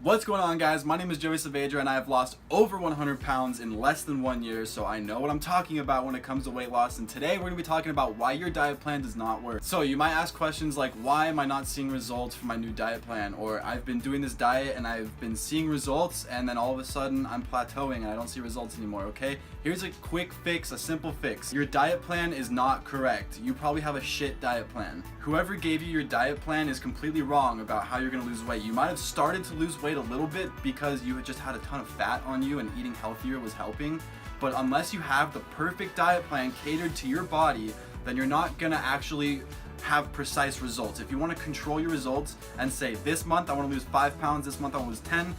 What's going on, guys? My name is Joey Saavedra and I have lost over 100 pounds in less than 1 year, so I know what I'm talking about when it comes to weight loss. And today we're going to be talking about why your diet plan does not work. So you might ask questions like, why am I not seeing results from my new diet plan? Or I've been doing this diet and I've been seeing results, and then all of a sudden I'm plateauing and I don't see results anymore, okay? Here's a quick fix, a simple fix. Your diet plan is not correct. You probably have a shit diet plan. Whoever gave you your diet plan is completely wrong about how you're going to lose weight. You might have started to lose weight a little bit because you had just had a ton of fat on you and eating healthier was helping, but unless you have the perfect diet plan catered to your body, then you're not gonna actually have precise results. If you want to control your results and say, this month I want to lose 5 pounds, this month I want to lose 10,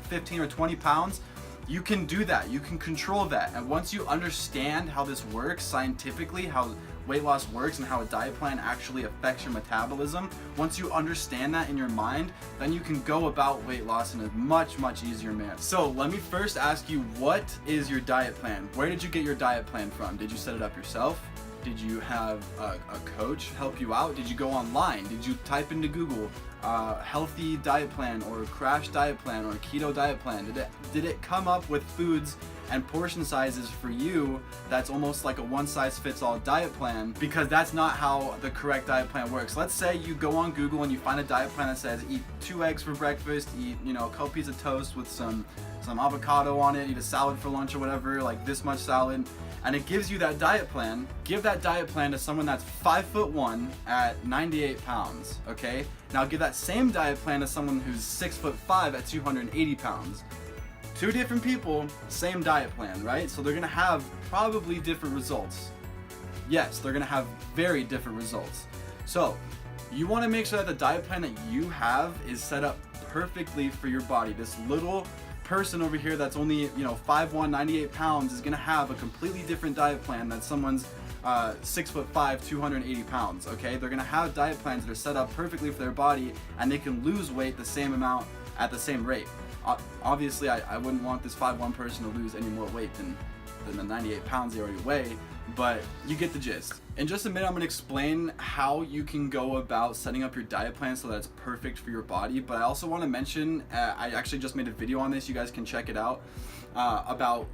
15 or 20 pounds, you can do that. You can control that. And once you understand how this works scientifically, how weight loss works and how a diet plan actually affects your metabolism, once you understand that in your mind, then you can go about weight loss in a much easier manner. So let me first ask you, what is your diet plan? Where did you get your diet plan from? Did you set it up yourself? Did you have a coach help you out? Did you go online? Did you type into Google healthy diet plan or crash diet plan or keto diet plan? Did it come up with foods and portion sizes for you that's almost like a one-size-fits-all diet plan? Because that's not how the correct diet plan works. Let's say you go on Google and you find a diet plan that says eat 2 eggs for breakfast, eat a couple pieces of toast with some avocado on it, eat a salad for lunch or whatever, like this much salad, and it gives you that diet plan. Give that diet plan to someone that's 5'1" at 98 pounds, okay? Now give that same diet plan to someone who's 6'5" at 280 pounds. 2 different people, same diet plan, right? So they're gonna have probably different results. Yes, they're gonna have very different results. So you wanna make sure that the diet plan that you have is set up perfectly for your body. This little person over here that's only 5'1", 98 pounds is gonna have a completely different diet plan than someone's 6'5", 280 pounds, okay? They're gonna have diet plans that are set up perfectly for their body, and they can lose weight the same amount at the same rate. Obviously, I wouldn't want this 5'1" person to lose any more weight than the 98 pounds they already weigh, but you get the gist. In just a minute, I'm going to explain how you can go about setting up your diet plan so that it's perfect for your body, but I also want to mention, I actually just made a video on this, you guys can check it out, about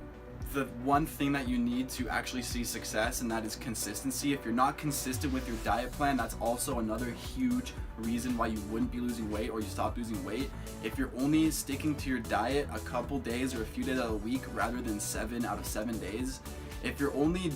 the one thing that you need to actually see success, and that is consistency. If you're not consistent with your diet plan, that's also another huge reason why you wouldn't be losing weight or you stop losing weight. If you're only sticking to your diet a couple days or a few days out of the week rather than 7 out of 7 days, if you're only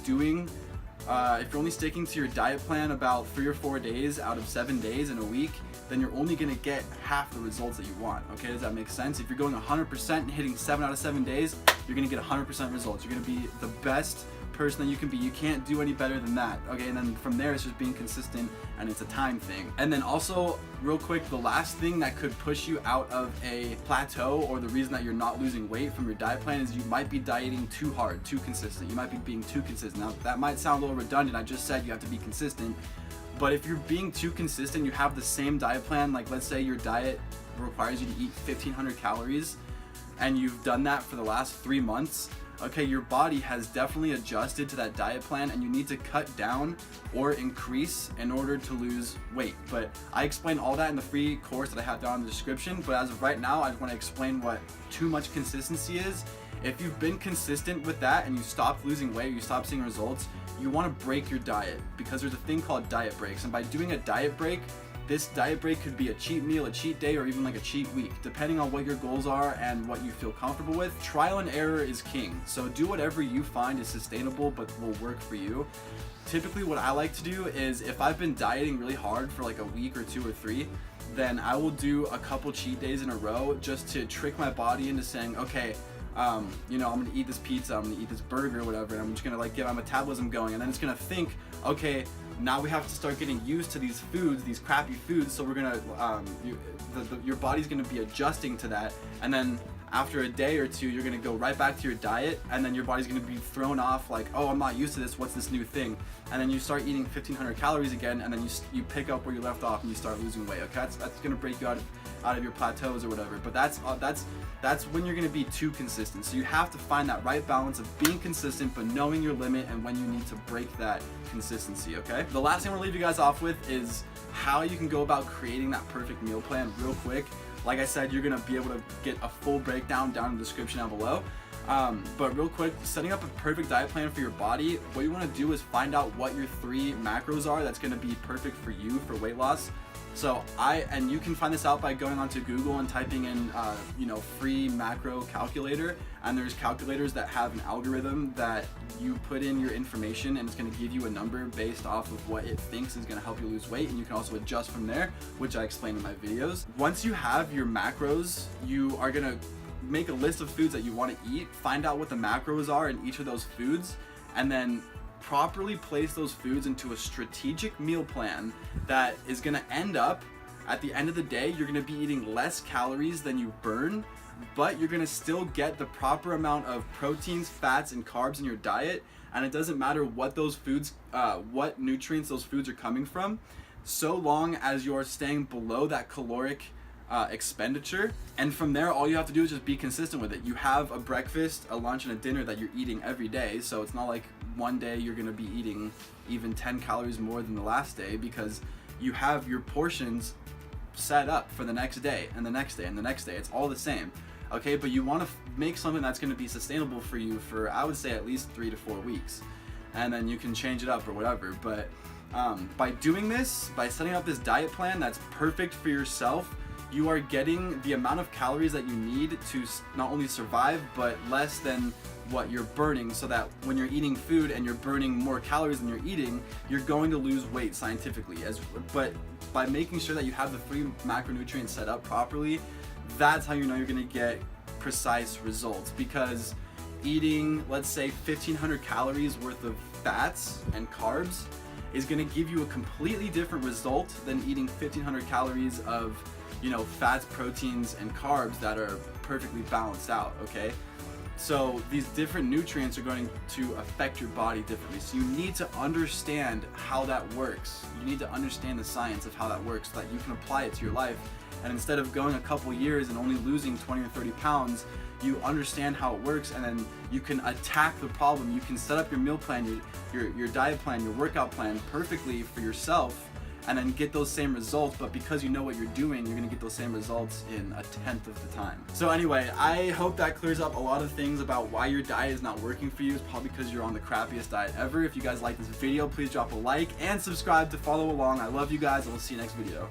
sticking to your diet plan about 3 or 4 days out of 7 days in a week, then you're only gonna get half the results that you want, okay? Does that make sense? If you're going 100% and hitting 7 out of 7 days, you're gonna get 100% results. You're gonna be the best person that you can be. You can't do any better than that, okay? And then from there, it's just being consistent, and it's a time thing. And then also, real quick, the last thing that could push you out of a plateau, or the reason that you're not losing weight from your diet plan, is you might be dieting too hard, too consistent. You might be being too consistent. Now, that might sound a little redundant. I just said you have to be consistent. But if you're being too consistent, you have the same diet plan, like let's say your diet requires you to eat 1,500 calories, and you've done that for the last 3 months, okay, your body has definitely adjusted to that diet plan, and you need to cut down or increase in order to lose weight. But I explain all that in the free course that I have down in the description, but as of right now, I just want to explain what too much consistency is. If you've been consistent with that and you stopped losing weight, you stopped seeing results, you want to break your diet, because there's a thing called diet breaks. And by doing a diet break, this diet break could be a cheat meal, a cheat day, or even like a cheat week, depending on what your goals are and what you feel comfortable with. Trial and error is king. So do whatever you find is sustainable but will work for you. Typically what I like to do is, if I've been dieting really hard for like a week or 2 or 3, then I will do a couple cheat days in a row just to trick my body into saying, okay, I'm gonna eat this pizza, I'm gonna eat this burger or whatever, and I'm just gonna like get my metabolism going, and then it's gonna think, okay, now we have to start getting used to these foods, these crappy foods, so we're gonna, your body's gonna be adjusting to that, and then after a day or 2, you're gonna go right back to your diet, and then your body's gonna be thrown off like, oh, I'm not used to this, what's this new thing? And then you start eating 1,500 calories again, and then you pick up where you left off and you start losing weight, okay? That's gonna break you out of your plateaus or whatever, but that's when you're gonna be too consistent. So you have to find that right balance of being consistent, but knowing your limit and when you need to break that consistency, okay? The last thing I'm gonna leave you guys off with is how you can go about creating that perfect meal plan real quick. Like I said, you're gonna be able to get a full breakdown down in the description down below. But real quick, setting up a perfect diet plan for your body, what you want to do is find out what your 3 macros are that's going to be perfect for you for weight loss. So and you can find this out by going onto Google and typing in free macro calculator, and there's calculators that have an algorithm that you put in your information and it's going to give you a number based off of what it thinks is going to help you lose weight, and you can also adjust from there, which I explain in my videos. Once you have your macros, you are going to make a list of foods that you want to eat, find out what the macros are in each of those foods, and then properly place those foods into a strategic meal plan that is going to end up, at the end of the day, you're going to be eating less calories than you burn, but you're going to still get the proper amount of proteins, fats, and carbs in your diet. And it doesn't matter what those foods, what nutrients those foods are coming from, so long as you're staying below that caloric expenditure. And from there, all you have to do is just be consistent with it. You have a breakfast, a lunch, and a dinner that you're eating every day, so it's not like one day you're going to be eating even 10 calories more than the last day, because you have your portions set up for the next day and the next day and the next day. It's all the same, okay? But you want to make something that's going to be sustainable for you for, I would say, at least 3 to 4 weeks, and then you can change it up or whatever. But by doing this, by setting up this diet plan that's perfect for yourself, you are getting the amount of calories that you need to not only survive, but less than what you're burning, so that when you're eating food and you're burning more calories than you're eating, you're going to lose weight scientifically. But by making sure that you have the 3 macronutrients set up properly, that's how you know you're going to get precise results. Because eating, let's say, 1,500 calories worth of fats and carbs is going to give you a completely different result than eating 1,500 calories of fats, proteins, and carbs that are perfectly balanced out, okay? So these different nutrients are going to affect your body differently. So you need to understand how that works. You need to understand the science of how that works so that you can apply it to your life. And instead of going a couple years and only losing 20 or 30 pounds, you understand how it works, and then you can attack the problem. You can set up your meal plan, your diet plan, your workout plan perfectly for yourself, and then get those same results. But because you know what you're doing, you're gonna get those same results in 1/10 of the time. So anyway, I hope that clears up a lot of things about why your diet is not working for you. It's probably because you're on the crappiest diet ever. If you guys like this video, please drop a like and subscribe to follow along. I love you guys, and we'll see you next video.